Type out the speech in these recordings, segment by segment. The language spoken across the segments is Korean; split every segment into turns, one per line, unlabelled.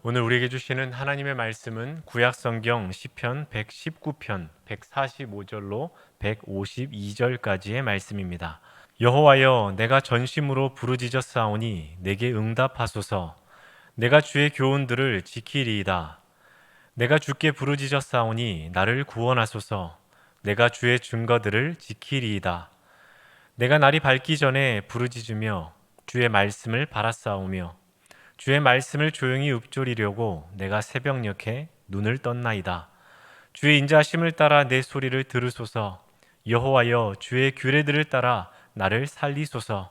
오늘 우리에게 주시는 하나님의 말씀은 구약성경 시편 119편 145절로 152절까지의 말씀입니다. 여호와여, 내가 전심으로 부르짖었사오니 내게 응답하소서. 내가 주의 교훈들을 지키리이다. 내가 주께 부르짖었사오니 나를 구원하소서. 내가 주의 증거들을 지키리이다. 내가 날이 밝기 전에 부르짖으며 주의 말씀을 바라싸우며 주의 말씀을 조용히 읊조리려고 내가 새벽녘에 눈을 떴나이다. 주의 인자심을 따라 내 소리를 들으소서. 여호와여, 주의 규례들을 따라 나를 살리소서.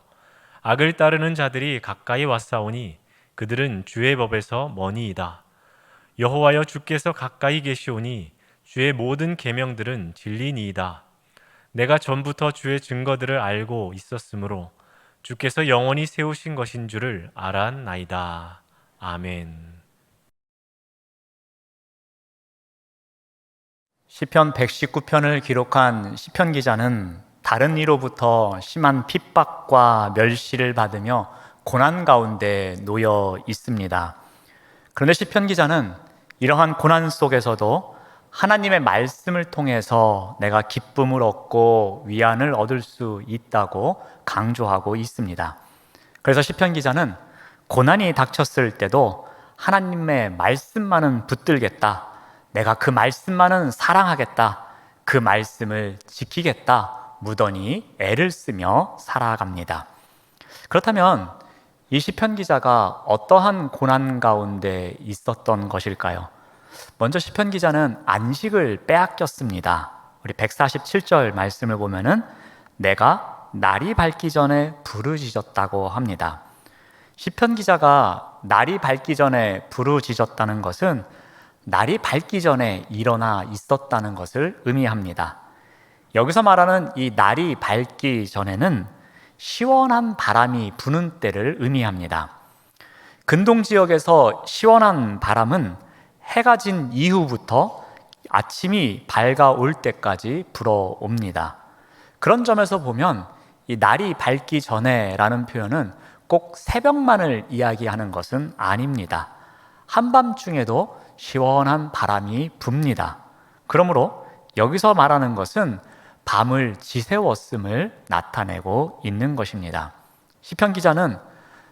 악을 따르는 자들이 가까이 왔사오니 그들은 주의 법에서 머니이다. 여호와여, 주께서 가까이 계시오니 주의 모든 계명들은 진리니이다. 내가 전부터 주의 증거들을 알고 있었으므로 주께서 영원히 세우신 것인 줄을 알았나이다. 아멘.
시편 119편을 기록한 시편 기자는 다른 이로부터 심한 핍박과 멸시를 받으며 고난 가운데 놓여 있습니다. 그런데 시편 기자는 이러한 고난 속에서도 하나님의 말씀을 통해서 내가 기쁨을 얻고 위안을 얻을 수 있다고 강조하고 있습니다. 그래서 시편 기자는 고난이 닥쳤을 때도 하나님의 말씀만은 붙들겠다, 내가 그 말씀만은 사랑하겠다, 그 말씀을 지키겠다 무던히 애를 쓰며 살아갑니다. 그렇다면 이 시편 기자가 어떠한 고난 가운데 있었던 것일까요? 먼저 시편 기자는 안식을 빼앗겼습니다. 우리 147절 말씀을 보면은 내가 날이 밝기 전에 부르짖었다고 합니다. 시편 기자가 날이 밝기 전에 부르짖었다는 것은 날이 밝기 전에 일어나 있었다는 것을 의미합니다. 여기서 말하는 이 날이 밝기 전에는 시원한 바람이 부는 때를 의미합니다. 근동 지역에서 시원한 바람은 해가 진 이후부터 아침이 밝아올 때까지 불어옵니다. 그런 점에서 보면 이 날이 밝기 전에라는 표현은 꼭 새벽만을 이야기하는 것은 아닙니다. 한밤중에도 시원한 바람이 붑니다. 그러므로 여기서 말하는 것은 밤을 지새웠음을 나타내고 있는 것입니다. 시편 기자는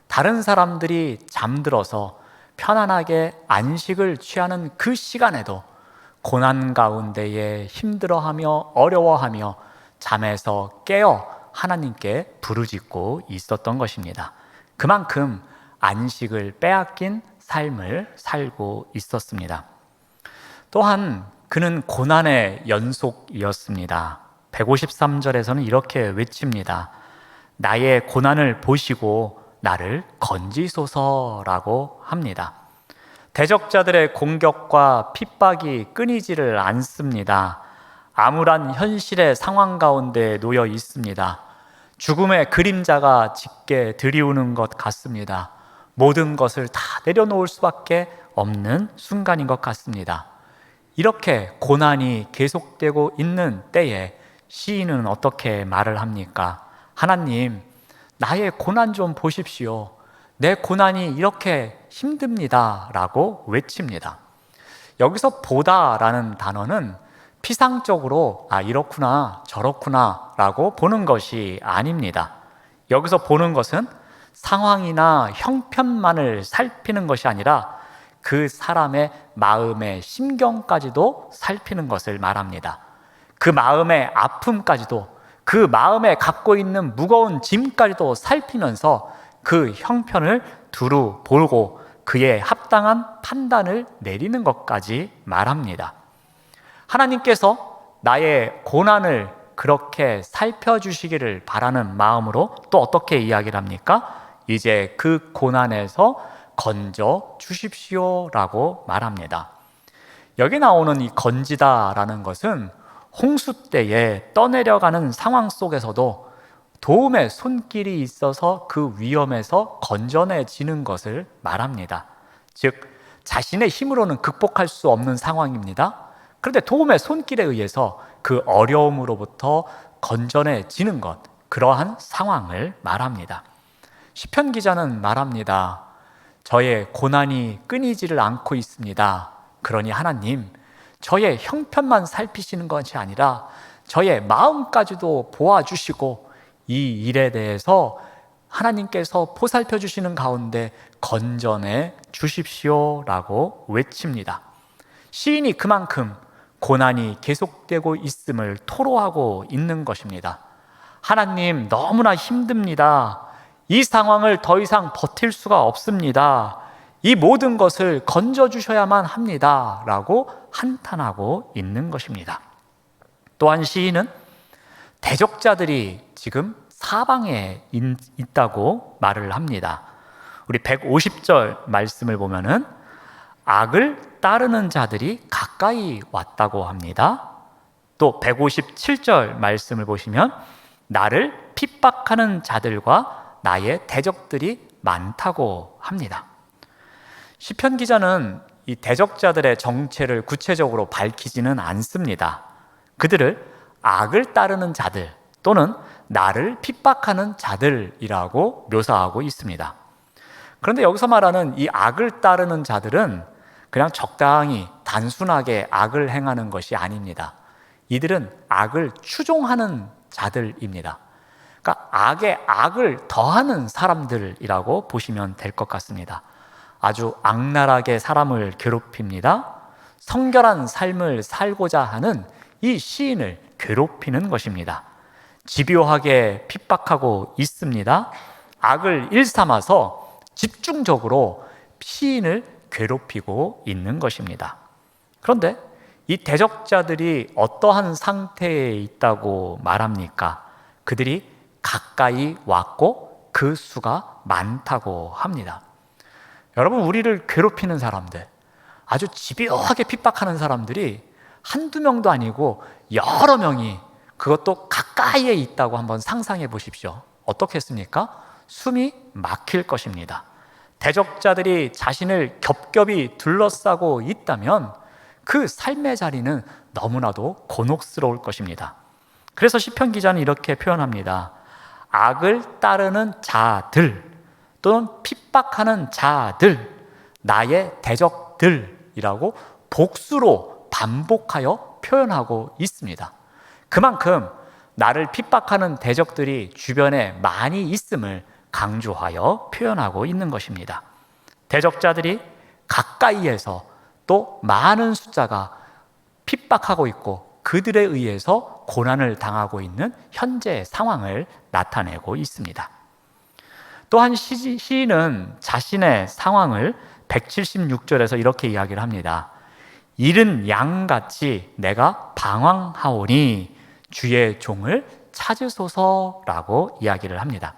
다른 사람들이 잠들어서 편안하게 안식을 취하는 그 시간에도 고난 가운데에 힘들어하며 어려워하며 잠에서 깨어 하나님께 부르짖고 있었던 것입니다. 그만큼 안식을 빼앗긴 삶을 살고 있었습니다. 또한 그는 고난의 연속이었습니다. 153절에서는 이렇게 외칩니다. 나의 고난을 보시고 나를 건지소서라고 합니다. 대적자들의 공격과 핍박이 끊이지를 않습니다. 암울한 현실의 상황 가운데 놓여 있습니다. 죽음의 그림자가 짙게 드리우는 것 같습니다. 모든 것을 다 내려놓을 수밖에 없는 순간인 것 같습니다. 이렇게 고난이 계속되고 있는 때에 시인은 어떻게 말을 합니까? 하나님, 나의 고난 좀 보십시오. 내 고난이 이렇게 힘듭니다 라고 외칩니다. 여기서 보다라는 단어는 피상적으로 이렇구나 저렇구나 라고 보는 것이 아닙니다. 여기서 보는 것은 상황이나 형편만을 살피는 것이 아니라 그 사람의 마음의 심경까지도 살피는 것을 말합니다. 그 마음의 아픔까지도, 그 마음에 갖고 있는 무거운 짐까지도 살피면서 그 형편을 두루 보고 그에 합당한 판단을 내리는 것까지 말합니다. 하나님께서 나의 고난을 그렇게 살펴주시기를 바라는 마음으로 또 어떻게 이야기를 합니까? 이제 그 고난에서 건져 주십시오라고 말합니다. 여기 나오는 이 건지다라는 것은 홍수 때에 떠내려가는 상황 속에서도 도움의 손길이 있어서 그 위험에서 건져내지는 것을 말합니다. 즉, 자신의 힘으로는 극복할 수 없는 상황입니다. 그런데 도움의 손길에 의해서 그 어려움으로부터 건져내지는 것, 그러한 상황을 말합니다. 시편 기자는 말합니다. 저의 고난이 끊이지를 않고 있습니다. 그러니 하나님, 저의 형편만 살피시는 것이 아니라 저의 마음까지도 보아주시고 이 일에 대해서 하나님께서 보살펴 주시는 가운데 건전해 주십시오라고 외칩니다. 시인이 그만큼 고난이 계속되고 있음을 토로하고 있는 것입니다. 하나님, 너무나 힘듭니다. 이 상황을 더 이상 버틸 수가 없습니다. 이 모든 것을 건져주셔야만 합니다. 라고 한탄하고 있는 것입니다. 또한 시인은 대적자들이 지금 사방에 있다고 말을 합니다. 우리 150절 말씀을 보면은 악을 따르는 자들이 가까이 왔다고 합니다. 또 157절 말씀을 보시면 나를 핍박하는 자들과 나의 대적들이 많다고 합니다. 시편 기자는 이 대적자들의 정체를 구체적으로 밝히지는 않습니다. 그들을 악을 따르는 자들 또는 나를 핍박하는 자들이라고 묘사하고 있습니다. 그런데 여기서 말하는 이 악을 따르는 자들은 그냥 적당히 단순하게 악을 행하는 것이 아닙니다. 이들은 악을 추종하는 자들입니다. 그러니까 악에 악을 더하는 사람들이라고 보시면 될 것 같습니다. 아주 악랄하게 사람을 괴롭힙니다. 성결한 삶을 살고자 하는 이 시인을 괴롭히는 것입니다. 집요하게 핍박하고 있습니다. 악을 일삼아서 집중적으로 시인을 괴롭히고 있는 것입니다. 그런데 이 대적자들이 어떠한 상태에 있다고 말합니까? 그들이 가까이 왔고 그 수가 많다고 합니다. 여러분, 우리를 괴롭히는 사람들, 아주 집요하게 핍박하는 사람들이 한두 명도 아니고 여러 명이, 그것도 가까이에 있다고 한번 상상해 보십시오. 어떻겠습니까? 숨이 막힐 것입니다. 대적자들이 자신을 겹겹이 둘러싸고 있다면 그 삶의 자리는 너무나도 곤혹스러울 것입니다. 그래서 시편 기자는 이렇게 표현합니다. 악을 따르는 자들 또는 핍박하는 자들, 나의 대적들이라고 복수로 반복하여 표현하고 있습니다. 그만큼 나를 핍박하는 대적들이 주변에 많이 있음을 강조하여 표현하고 있는 것입니다. 대적자들이 가까이에서 또 많은 숫자가 핍박하고 있고 그들에 의해서 고난을 당하고 있는 현재 상황을 나타내고 있습니다. 또한 시인은 자신의 상황을 176절에서 이렇게 이야기를 합니다. 이른 양같이 내가 방황하오니 주의 종을 찾으소서라고 이야기를 합니다.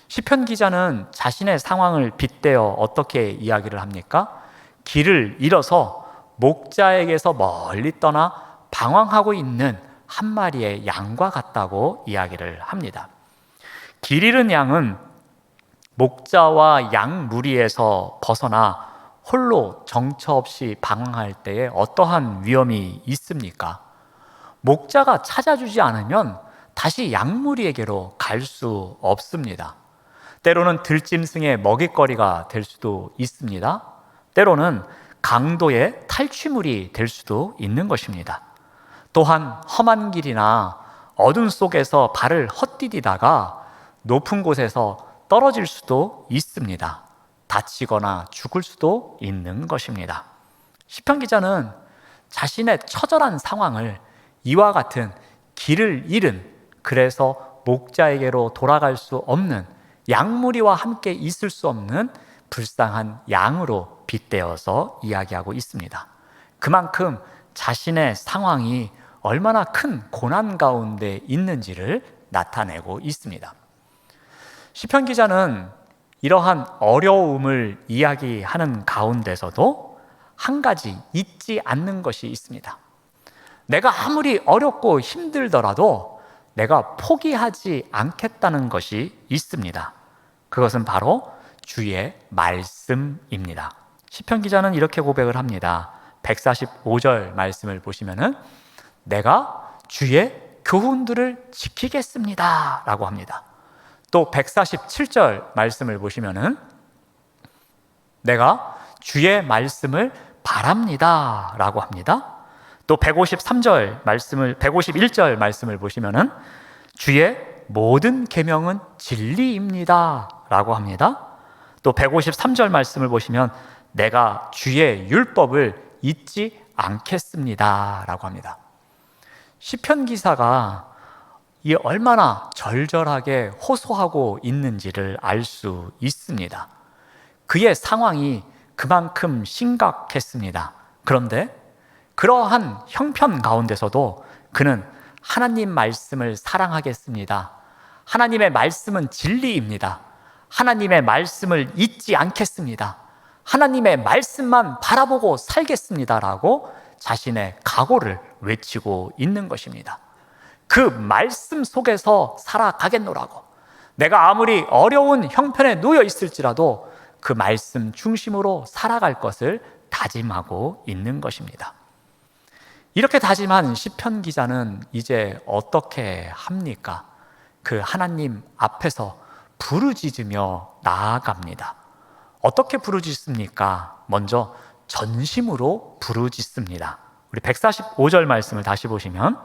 시편 기자는 자신의 상황을 빗대어 어떻게 이야기를 합니까? 길을 잃어서 목자에게서 멀리 떠나 방황하고 있는 한 마리의 양과 같다고 이야기를 합니다. 길 잃은 양은 목자와 양 무리에서 벗어나 홀로 정처 없이 방황할 때에 어떠한 위험이 있습니까? 목자가 찾아주지 않으면 다시 양무리에게로 갈 수 없습니다. 때로는 들짐승의 먹잇거리가 될 수도 있습니다. 때로는 강도의 탈취물이 될 수도 있는 것입니다. 또한 험한 길이나 어둠 속에서 발을 헛디디다가 높은 곳에서 떨어질 수도 있습니다. 다치거나 죽을 수도 있는 것입니다. 시편 기자는 자신의 처절한 상황을 이와 같은 길을 잃은, 그래서 목자에게로 돌아갈 수 없는, 양무리와 함께 있을 수 없는 불쌍한 양으로 빗대어서 이야기하고 있습니다. 그만큼 자신의 상황이 얼마나 큰 고난 가운데 있는지를 나타내고 있습니다. 시편 기자는 이러한 어려움을 이야기하는 가운데서도 한 가지 잊지 않는 것이 있습니다. 내가 아무리 어렵고 힘들더라도 내가 포기하지 않겠다는 것이 있습니다. 그것은 바로 주의 말씀입니다. 시편 기자는 이렇게 고백을 합니다. 145절 말씀을 보시면은 내가 주의 교훈들을 지키겠습니다 라고 합니다. 또 147절 말씀을 보시면은 내가 주의 말씀을 바랍니다 라고 합니다. 또 151절 말씀을 보시면은 주의 모든 계명은 진리입니다 라고 합니다. 또 153절 말씀을 보시면 내가 주의 율법을 잊지 않겠습니다 라고 합니다. 시편 기사가 이 얼마나 절절하게 호소하고 있는지를 알 수 있습니다. 그의 상황이 그만큼 심각했습니다. 그런데 그러한 형편 가운데서도 그는 하나님 말씀을 사랑하겠습니다. 하나님의 말씀은 진리입니다. 하나님의 말씀을 잊지 않겠습니다. 하나님의 말씀만 바라보고 살겠습니다 라고 자신의 각오를 외치고 있는 것입니다. 그 말씀 속에서 살아가겠노라고, 내가 아무리 어려운 형편에 놓여 있을지라도 그 말씀 중심으로 살아갈 것을 다짐하고 있는 것입니다. 이렇게 다짐한 시편 기자는 이제 어떻게 합니까? 그 하나님 앞에서 부르짖으며 나아갑니다. 어떻게 부르짖습니까? 먼저 전심으로 부르짖습니다. 우리 145절 말씀을 다시 보시면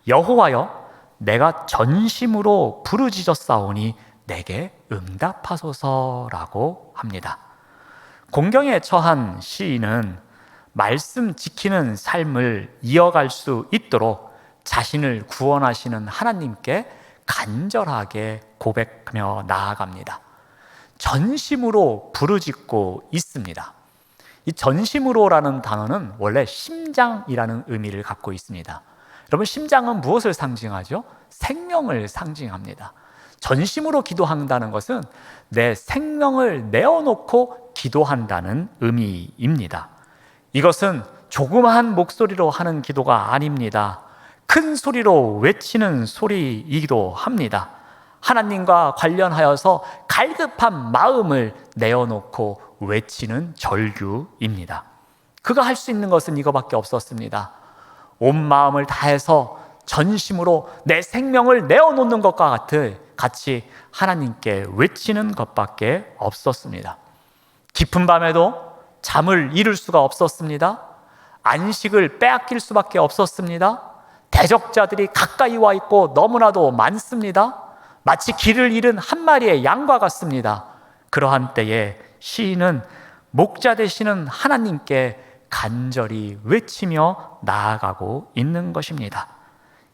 여호와여 내가 전심으로 부르짖었사오니 내게 응답하소서라고 합니다. 공경에 처한 시인은 말씀 지키는 삶을 이어갈 수 있도록 자신을 구원하시는 하나님께 간절하게 고백하며 나아갑니다. 전심으로 부르짖고 있습니다. 이 전심으로라는 단어는 원래 심장이라는 의미를 갖고 있습니다. 여러분, 심장은 무엇을 상징하죠? 생명을 상징합니다. 전심으로 기도한다는 것은 내 생명을 내어놓고 기도한다는 의미입니다. 이것은 조그마한 목소리로 하는 기도가 아닙니다. 큰 소리로 외치는 소리이기도 합니다. 하나님과 관련하여서 갈급한 마음을 내어놓고 외치는 절규입니다. 그가 할 수 있는 것은 이거밖에 없었습니다. 온 마음을 다해서 전심으로 내 생명을 내어놓는 것과 같이 하나님께 외치는 것밖에 없었습니다. 깊은 밤에도 잠을 이룰 수가 없었습니다. 안식을 빼앗길 수밖에 없었습니다. 대적자들이 가까이 와 있고 너무나도 많습니다. 마치 길을 잃은 한 마리의 양과 같습니다. 그러한 때에 시인은 목자 되시는 하나님께 간절히 외치며 나아가고 있는 것입니다.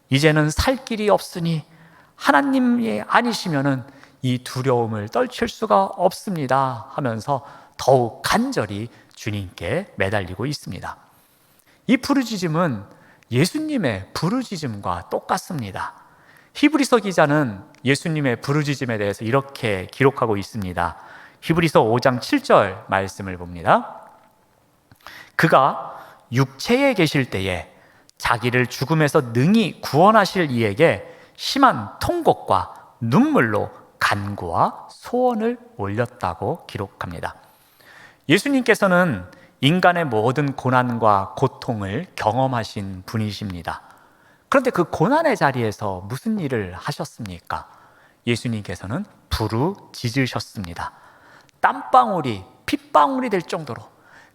이제는 살 길이 없으니 하나님이 아니시면은 이 두려움을 떨칠 수가 없습니다 하면서 더욱 간절히 주님께 매달리고 있습니다. 이 부르짖음은 예수님의 부르짖음과 똑같습니다. 히브리서 기자는 예수님의 부르짖음에 대해서 이렇게 기록하고 있습니다. 히브리서 5장 7절 말씀을 봅니다. 그가 육체에 계실 때에 자기를 죽음에서 능히 구원하실 이에게 심한 통곡과 눈물로 간구와 소원을 올렸다고 기록합니다. 예수님께서는 인간의 모든 고난과 고통을 경험하신 분이십니다. 그런데 그 고난의 자리에서 무슨 일을 하셨습니까? 예수님께서는 부르짖으셨습니다. 땀방울이 핏방울이 될 정도로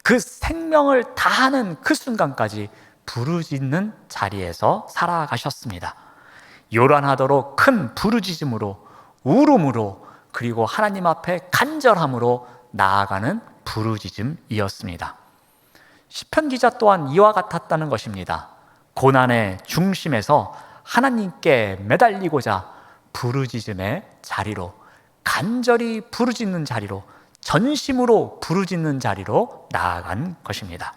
그 생명을 다하는 그 순간까지 부르짖는 자리에서 살아가셨습니다. 요란하도록 큰 부르짖음으로, 울음으로, 그리고 하나님 앞에 간절함으로 나아가는 부르짖음이었습니다. 시편 기자 또한 이와 같았다는 것입니다. 고난의 중심에서 하나님께 매달리고자 부르짖음의 자리로, 간절히 부르짖는 자리로, 전심으로 부르짖는 자리로 나아간 것입니다.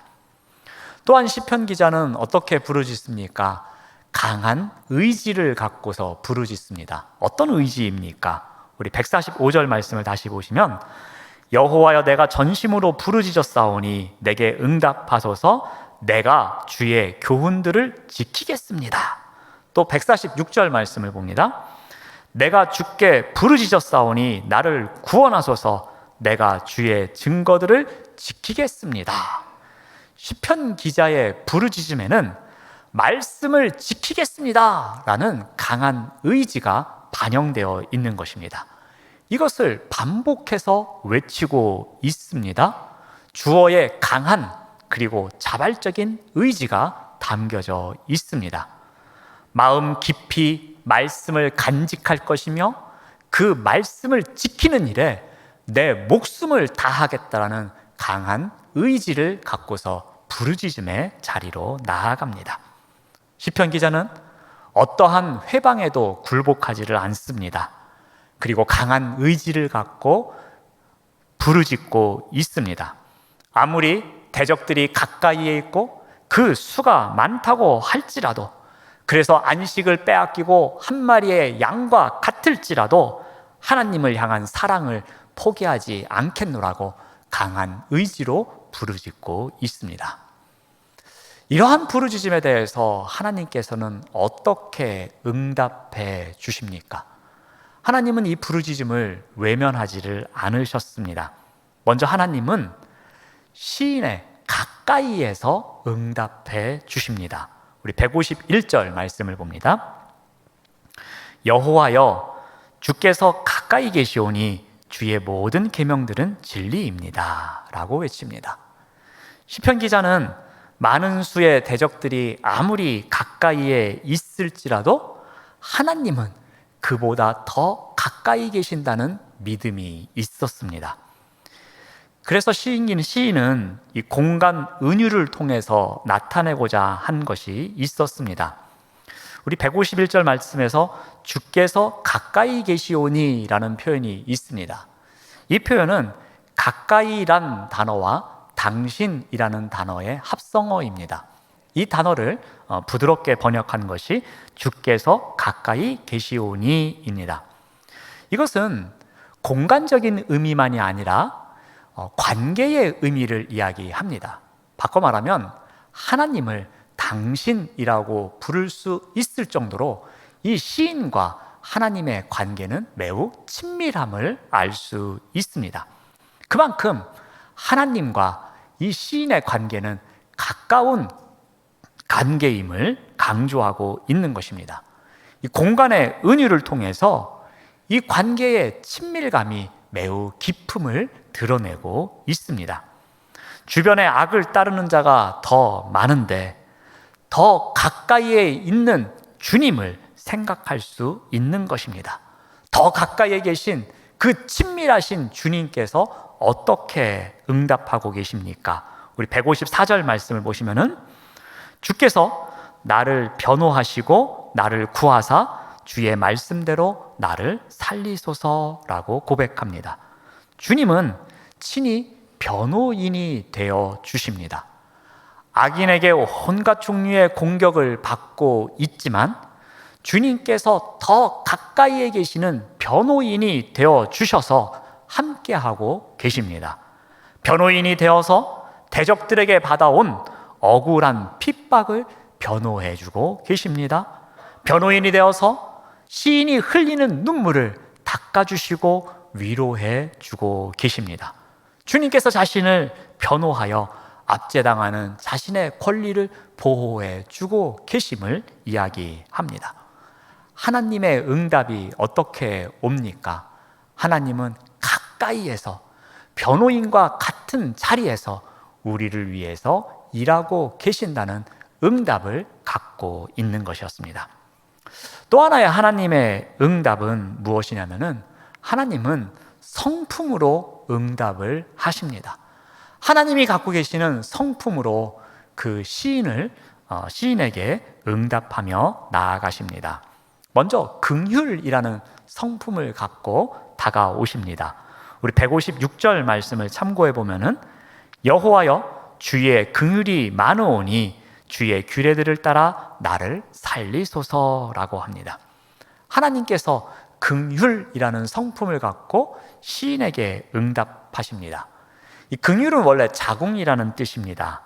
또한 시편 기자는 어떻게 부르짖습니까? 강한 의지를 갖고서 부르짖습니다. 어떤 의지입니까? 우리 145절 말씀을 다시 보시면 여호와여 내가 전심으로 부르짖었사오니 내게 응답하소서 내가 주의 교훈들을 지키겠습니다. 또 146절 말씀을 봅니다. 내가 주께 부르짖었사오니 나를 구원하소서 내가 주의 증거들을 지키겠습니다. 시편 기자의 부르짖음에는 말씀을 지키겠습니다 라는 강한 의지가 반영되어 있는 것입니다. 이것을 반복해서 외치고 있습니다. 주어의 강한 그리고 자발적인 의지가 담겨져 있습니다. 마음 깊이 말씀을 간직할 것이며 그 말씀을 지키는 일에 내 목숨을 다하겠다라는 강한 의지를 갖고서 부르짖음의 자리로 나아갑니다. 시편 기자는 어떠한 회방에도 굴복하지를 않습니다. 그리고 강한 의지를 갖고 부르짖고 있습니다. 아무리 대적들이 가까이에 있고 그 수가 많다고 할지라도, 그래서 안식을 빼앗기고 한 마리의 양과 같을지라도 하나님을 향한 사랑을 포기하지 않겠노라고 강한 의지로 부르짖고 있습니다. 이러한 부르짖음에 대해서 하나님께서는 어떻게 응답해 주십니까? 하나님은 이 부르짖음을 외면하지를 않으셨습니다. 먼저 하나님은 시인의 가까이에서 응답해 주십니다. 우리 151절 말씀을 봅니다. 여호와여, 주께서 가까이 계시오니 주의 모든 계명들은 진리입니다 라고 외칩니다. 시편 기자는 많은 수의 대적들이 아무리 가까이에 있을지라도 하나님은 그보다 더 가까이 계신다는 믿음이 있었습니다. 그래서 시인은 이 공간 은유를 통해서 나타내고자 한 것이 있었습니다. 우리 151절 말씀에서 주께서 가까이 계시오니 라는 표현이 있습니다. 이 표현은 가까이란 단어와 당신이라는 단어의 합성어입니다. 이 단어를 부드럽게 번역한 것이 주께서 가까이 계시오니입니다. 이것은 공간적인 의미만이 아니라 관계의 의미를 이야기합니다. 바꿔 말하면 하나님을 당신이라고 부를 수 있을 정도로 이 시인과 하나님의 관계는 매우 친밀함을 알 수 있습니다. 그만큼 하나님과 이 시인의 관계는 가까운 관계임을 강조하고 있는 것입니다. 이 공간의 은유를 통해서 이 관계의 친밀감이 매우 깊음을 드러내고 있습니다. 주변에 악을 따르는 자가 더 많은데 더 가까이에 있는 주님을 생각할 수 있는 것입니다. 더 가까이에 계신 그 친밀하신 주님께서 어떻게 응답하고 계십니까? 우리 154절 말씀을 보시면은 주께서 나를 변호하시고 나를 구하사 주의 말씀대로 나를 살리소서라고 고백합니다. 주님은 친히 변호인이 되어 주십니다. 악인에게 온갖 종류의 공격을 받고 있지만 주님께서 더 가까이에 계시는 변호인이 되어 주셔서 함께하고 계십니다. 변호인이 되어서 대적들에게 받아온 억울한 핍박을 변호해 주고 계십니다. 변호인이 되어서 시인이 흘리는 눈물을 닦아주시고 위로해 주고 계십니다. 주님께서 자신을 변호하여 압제당하는 자신의 권리를 보호해 주고 계심을 이야기합니다. 하나님의 응답이 어떻게 옵니까? 하나님은 가까이에서 변호인과 같은 자리에서 우리를 위해서 일하고 계신다는 응답을 갖고 있는 것이었습니다. 또 하나의 하나님의 응답은 무엇이냐면은 하나님은 성품으로 응답을 하십니다. 하나님이 갖고 계시는 성품으로 그 시인에게 응답하며 나아가십니다. 먼저 긍휼이라는 성품을 갖고 다가오십니다. 우리 156절 말씀을 참고해 보면은 여호와여 주의 긍휼이 많으오니 주의 규례들을 따라 나를 살리소서라고 합니다. 하나님께서 긍휼이라는 성품을 갖고 시인에게 응답하십니다. 이 긍휼은 원래 자궁이라는 뜻입니다.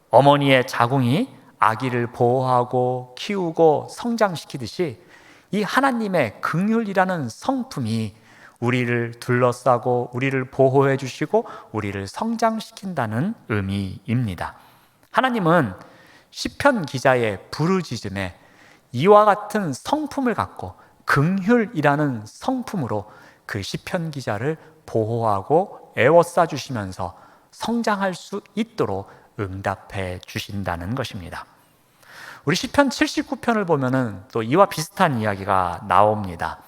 어머니의 자궁이 아기를 보호하고 키우고 성장시키듯이 이 하나님의 긍휼이라는 성품이 우리를 둘러싸고 우리를 보호해 주시고 우리를 성장시킨다는 의미입니다. 하나님은 시편 기자의 부르짖음에 이와 같은 성품을 갖고 긍휼이라는 성품으로 그 시편 기자를 보호하고 애워싸 주시면서 성장할 수 있도록 응답해 주신다는 것입니다. 우리 시편 79편을 보면은 또 이와 비슷한 이야기가 나옵니다.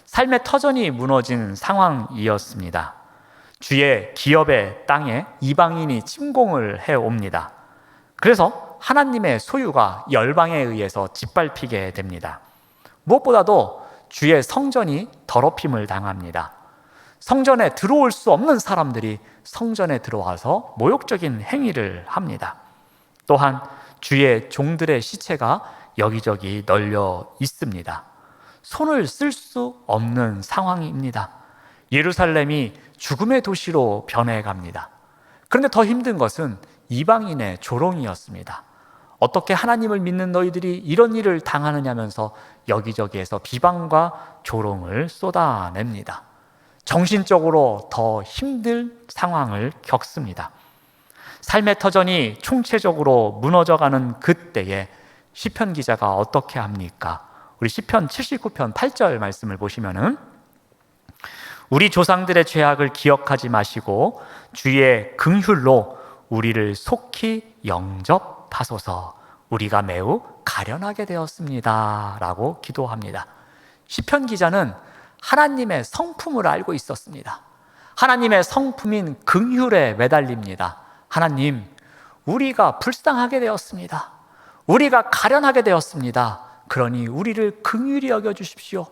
삶의 터전이 무너진 상황이었습니다. 주의 기업의 땅에 이방인이 침공을 해옵니다. 그래서 하나님의 소유가 열방에 의해서 짓밟히게 됩니다. 무엇보다도 주의 성전이 더럽힘을 당합니다. 성전에 들어올 수 없는 사람들이 성전에 들어와서 모욕적인 행위를 합니다. 또한 주의 종들의 시체가 여기저기 널려 있습니다. 손을 쓸 수 없는 상황입니다. 예루살렘이 죽음의 도시로 변해갑니다. 그런데 더 힘든 것은 이방인의 조롱이었습니다. 어떻게 하나님을 믿는 너희들이 이런 일을 당하느냐면서 여기저기에서 비방과 조롱을 쏟아냅니다. 정신적으로 더 힘든 상황을 겪습니다. 삶의 터전이 총체적으로 무너져가는 그때에 시편 기자가 어떻게 합니까? 우리 시편 79편 8절 말씀을 보시면은 우리 조상들의 죄악을 기억하지 마시고 주의 긍휼로 우리를 속히 영접하소서. 우리가 매우 가련하게 되었습니다 라고 기도합니다. 시편 기자는 하나님의 성품을 알고 있었습니다. 하나님의 성품인 긍휼에 매달립니다. 하나님, 우리가 불쌍하게 되었습니다. 우리가 가련하게 되었습니다. 그러니 우리를 긍휼히 여겨주십시오.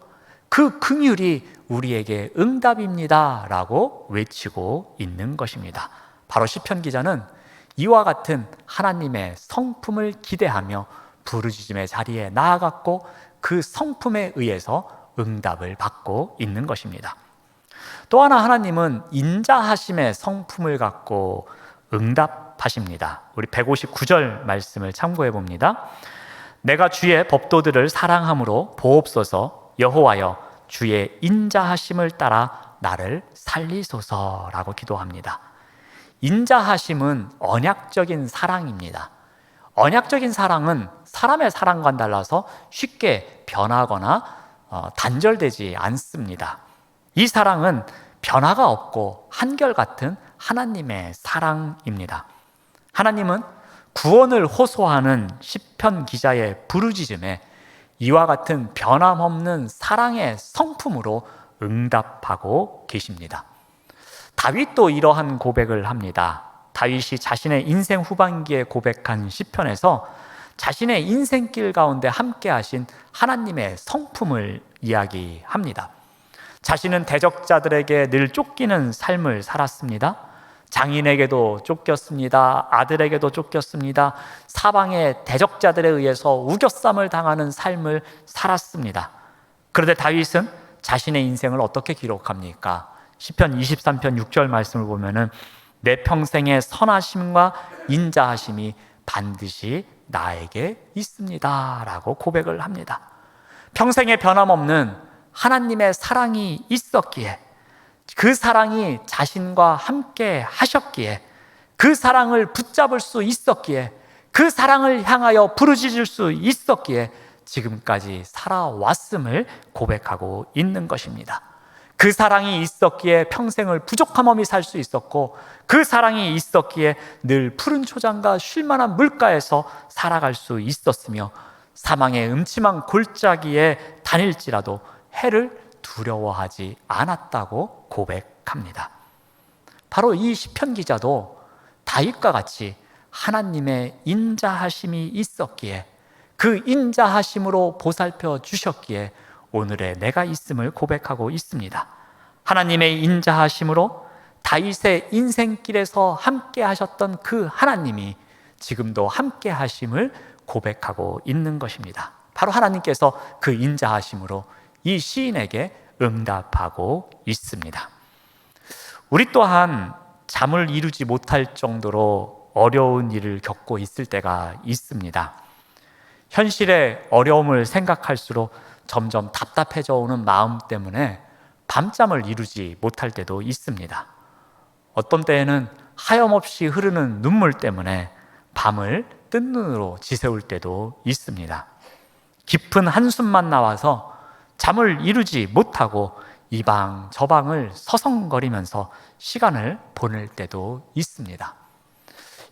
그 긍휼이 우리에게 응답입니다 라고 외치고 있는 것입니다. 바로 시편 기자는 이와 같은 하나님의 성품을 기대하며 부르짖음의 자리에 나아갔고 그 성품에 의해서 응답을 받고 있는 것입니다. 또 하나 하나님은 인자하심의 성품을 갖고 응답하십니다. 우리 159절 말씀을 참고해 봅니다. 내가 주의 법도들을 사랑함으로 보옵소서. 여호와여, 주의 인자하심을 따라 나를 살리소서라고 기도합니다. 인자하심은 언약적인 사랑입니다. 언약적인 사랑은 사람의 사랑과는 달라서 쉽게 변하거나 단절되지 않습니다. 이 사랑은 변화가 없고 한결같은 하나님의 사랑입니다. 하나님은 구원을 호소하는 시편 기자의 부르짖음에 이와 같은 변함없는 사랑의 성품으로 응답하고 계십니다. 다윗도 이러한 고백을 합니다. 다윗이 자신의 인생 후반기에 고백한 시편에서 자신의 인생길 가운데 함께 하신 하나님의 성품을 이야기합니다. 자신은 대적자들에게 늘 쫓기는 삶을 살았습니다. 장인에게도 쫓겼습니다. 아들에게도 쫓겼습니다. 사방의 대적자들에 의해서 우겨쌈을 당하는 삶을 살았습니다. 그런데 다윗은 자신의 인생을 어떻게 기록합니까? 시편 23편 6절 말씀을 보면은 내 평생의 선하심과 인자하심이 반드시 나에게 있습니다 라고 고백을 합니다. 평생에 변함없는 하나님의 사랑이 있었기에, 그 사랑이 자신과 함께 하셨기에, 그 사랑을 붙잡을 수 있었기에, 그 사랑을 향하여 부르짖을 수 있었기에 지금까지 살아왔음을 고백하고 있는 것입니다. 그 사랑이 있었기에 평생을 부족함 없이 살 수 있었고, 그 사랑이 있었기에 늘 푸른 초장과 쉴만한 물가에서 살아갈 수 있었으며, 사망의 음침한 골짜기에 다닐지라도 해를 두려워하지 않았다고 고백합니다. 바로 이 시편 기자도 다윗과 같이 하나님의 인자하심이 있었기에, 그 인자하심으로 보살펴 주셨기에 오늘의 내가 있음을 고백하고 있습니다. 하나님의 인자하심으로 다윗의 인생길에서 함께 하셨던 그 하나님이 지금도 함께 하심을 고백하고 있는 것입니다. 바로 하나님께서 그 인자하심으로 이 시인에게 응답하고 있습니다. 우리 또한 잠을 이루지 못할 정도로 어려운 일을 겪고 있을 때가 있습니다. 현실의 어려움을 생각할수록 점점 답답해져 오는 마음 때문에 밤잠을 이루지 못할 때도 있습니다. 어떤 때에는 하염없이 흐르는 눈물 때문에 밤을 뜬 눈으로 지새울 때도 있습니다. 깊은 한숨만 나와서 잠을 이루지 못하고 이 방 저 방을 서성거리면서 시간을 보낼 때도 있습니다.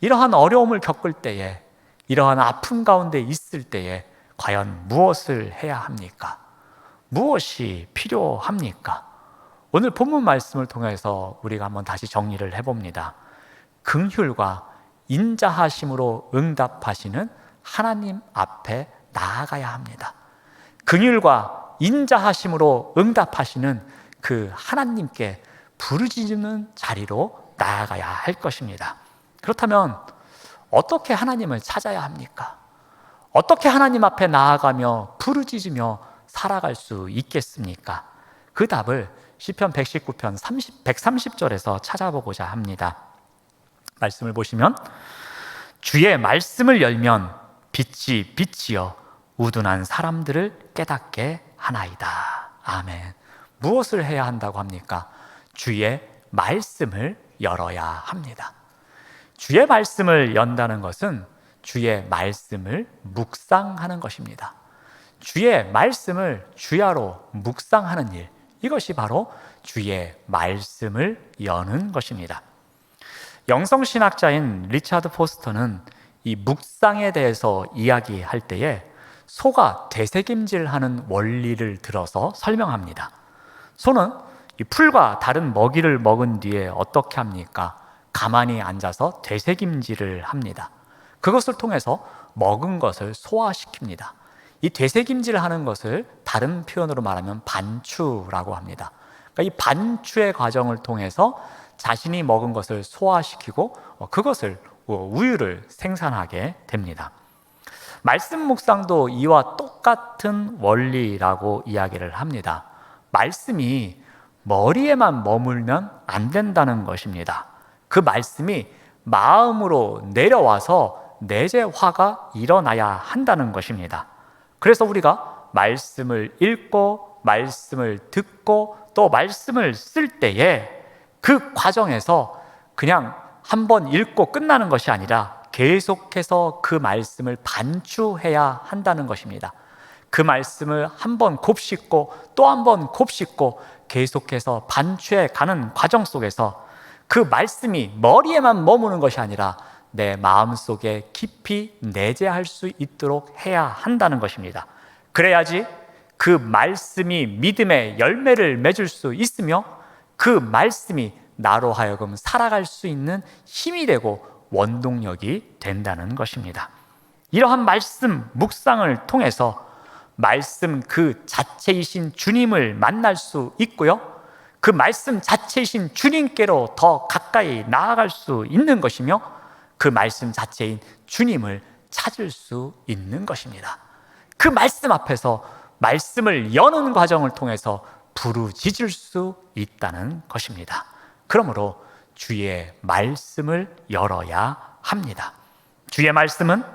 이러한 어려움을 겪을 때에, 이러한 아픔 가운데 있을 때에 과연 무엇을 해야 합니까? 무엇이 필요합니까? 오늘 본문 말씀을 통해서 우리가 한번 다시 정리를 해봅니다. 긍휼과 인자하심으로 응답하시는 하나님 앞에 나아가야 합니다. 긍휼과 인자하심으로 응답하시는 그 하나님께 부르짖는 자리로 나아가야 할 것입니다. 그렇다면 어떻게 하나님을 찾아야 합니까? 어떻게 하나님 앞에 나아가며 부르짖으며 살아갈 수 있겠습니까? 그 답을 시편 119편 130절에서 찾아보고자 합니다. 말씀을 보시면 주의 말씀을 열면 빛이 빛이여 우둔한 사람들을 깨닫게 하나이다. 아멘. 무엇을 해야 한다고 합니까? 주의 말씀을 열어야 합니다. 주의 말씀을 연다는 것은 주의 말씀을 묵상하는 것입니다. 주의 말씀을 주야로 묵상하는 일, 이것이 바로 주의 말씀을 여는 것입니다. 영성신학자인 리차드 포스터는 이 묵상에 대해서 이야기할 때에 소가 되새김질하는 원리를 들어서 설명합니다. 소는 이 풀과 다른 먹이를 먹은 뒤에 어떻게 합니까? 가만히 앉아서 되새김질을 합니다. 그것을 통해서 먹은 것을 소화시킵니다. 이 되새김질하는 것을 다른 표현으로 말하면 반추라고 합니다. 그러니까 이 반추의 과정을 통해서 자신이 먹은 것을 소화시키고 그것을 우유를 생산하게 됩니다. 말씀 묵상도 이와 똑같은 원리라고 이야기를 합니다. 말씀이 머리에만 머물면 안 된다는 것입니다. 그 말씀이 마음으로 내려와서 내재화가 일어나야 한다는 것입니다. 그래서 우리가 말씀을 읽고 말씀을 듣고 또 말씀을 쓸 때에 그 과정에서 그냥 한번 읽고 끝나는 것이 아니라 계속해서 그 말씀을 반추해야 한다는 것입니다. 그 말씀을 한번 곱씹고 또 한번 곱씹고 계속해서 반추해 가는 과정 속에서 그 말씀이 머리에만 머무는 것이 아니라 내 마음속에 깊이 내재할 수 있도록 해야 한다는 것입니다. 그래야지 그 말씀이 믿음의 열매를 맺을 수 있으며 그 말씀이 나로 하여금 살아갈 수 있는 힘이 되고 원동력이 된다는 것입니다. 이러한 말씀 묵상을 통해서 말씀 그 자체이신 주님을 만날 수 있고요, 그 말씀 자체이신 주님께로 더 가까이 나아갈 수 있는 것이며 그 말씀 자체인 주님을 찾을 수 있는 것입니다. 그 말씀 앞에서 말씀을 여는 과정을 통해서 부르짖을 수 있다는 것입니다. 그러므로 주의 말씀을 열어야 합니다. 주의 말씀은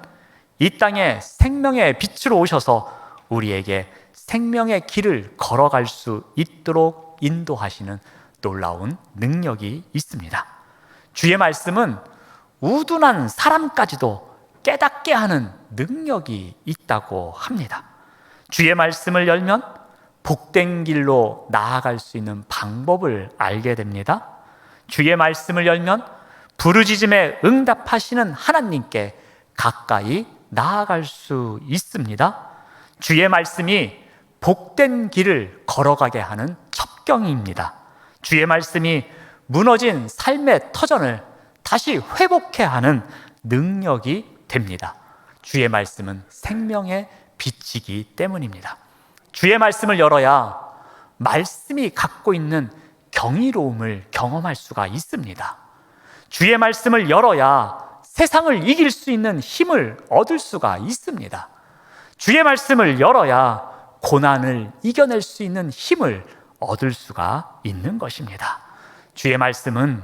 이 땅에 생명의 빛으로 오셔서 우리에게 생명의 길을 걸어갈 수 있도록 인도하시는 놀라운 능력이 있습니다. 주의 말씀은 우둔한 사람까지도 깨닫게 하는 능력이 있다고 합니다. 주의 말씀을 열면 복된 길로 나아갈 수 있는 방법을 알게 됩니다. 주의 말씀을 열면 부르짖음에 응답하시는 하나님께 가까이 나아갈 수 있습니다. 주의 말씀이 복된 길을 걸어가게 하는 첩경입니다. 주의 말씀이 무너진 삶의 터전을 다시 회복해 하는 능력이 됩니다. 주의 말씀은 생명의 빛이기 때문입니다. 주의 말씀을 열어야 말씀이 갖고 있는 경이로움을 경험할 수가 있습니다. 주의 말씀을 열어야 세상을 이길 수 있는 힘을 얻을 수가 있습니다. 주의 말씀을 열어야 고난을 이겨낼 수 있는 힘을 얻을 수가 있는 것입니다. 주의 말씀은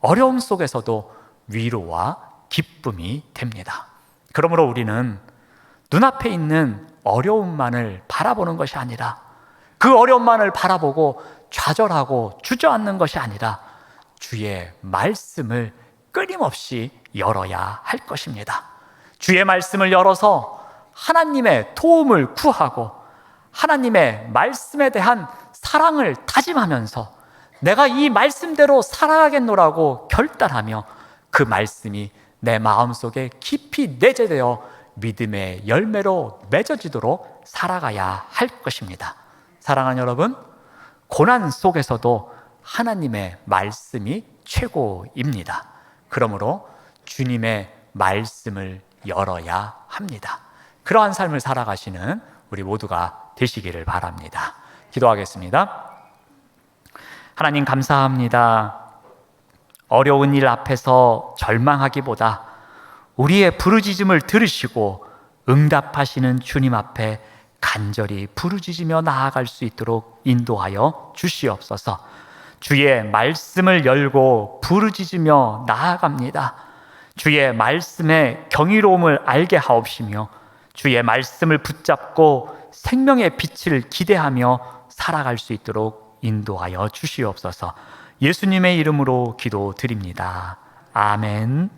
어려움 속에서도 위로와 기쁨이 됩니다. 그러므로 우리는 눈앞에 있는 어려움만을 바라보는 것이 아니라 그 어려움만을 바라보고 좌절하고 주저앉는 것이 아니라 주의 말씀을 끊임없이 열어야 할 것입니다. 주의 말씀을 열어서 하나님의 도움을 구하고 하나님의 말씀에 대한 사랑을 다짐하면서 내가 이 말씀대로 살아가겠노라고 결단하며 그 말씀이 내 마음속에 깊이 내재되어 믿음의 열매로 맺어지도록 살아가야 할 것입니다. 사랑하는 여러분, 고난 속에서도 하나님의 말씀이 최고입니다. 그러므로 주님의 말씀을 열어야 합니다. 그러한 삶을 살아가시는 우리 모두가 되시기를 바랍니다. 기도하겠습니다. 하나님 감사합니다. 어려운 일 앞에서 절망하기보다 우리의 부르짖음을 들으시고 응답하시는 주님 앞에 간절히 부르짖으며 나아갈 수 있도록 인도하여 주시옵소서. 주의 말씀을 열고 부르짖으며 나아갑니다. 주의 말씀의 경이로움을 알게 하옵시며 주의 말씀을 붙잡고 생명의 빛을 기대하며 살아갈 수 있도록 인도하여 주시옵소서. 예수님의 이름으로 기도드립니다. 아멘.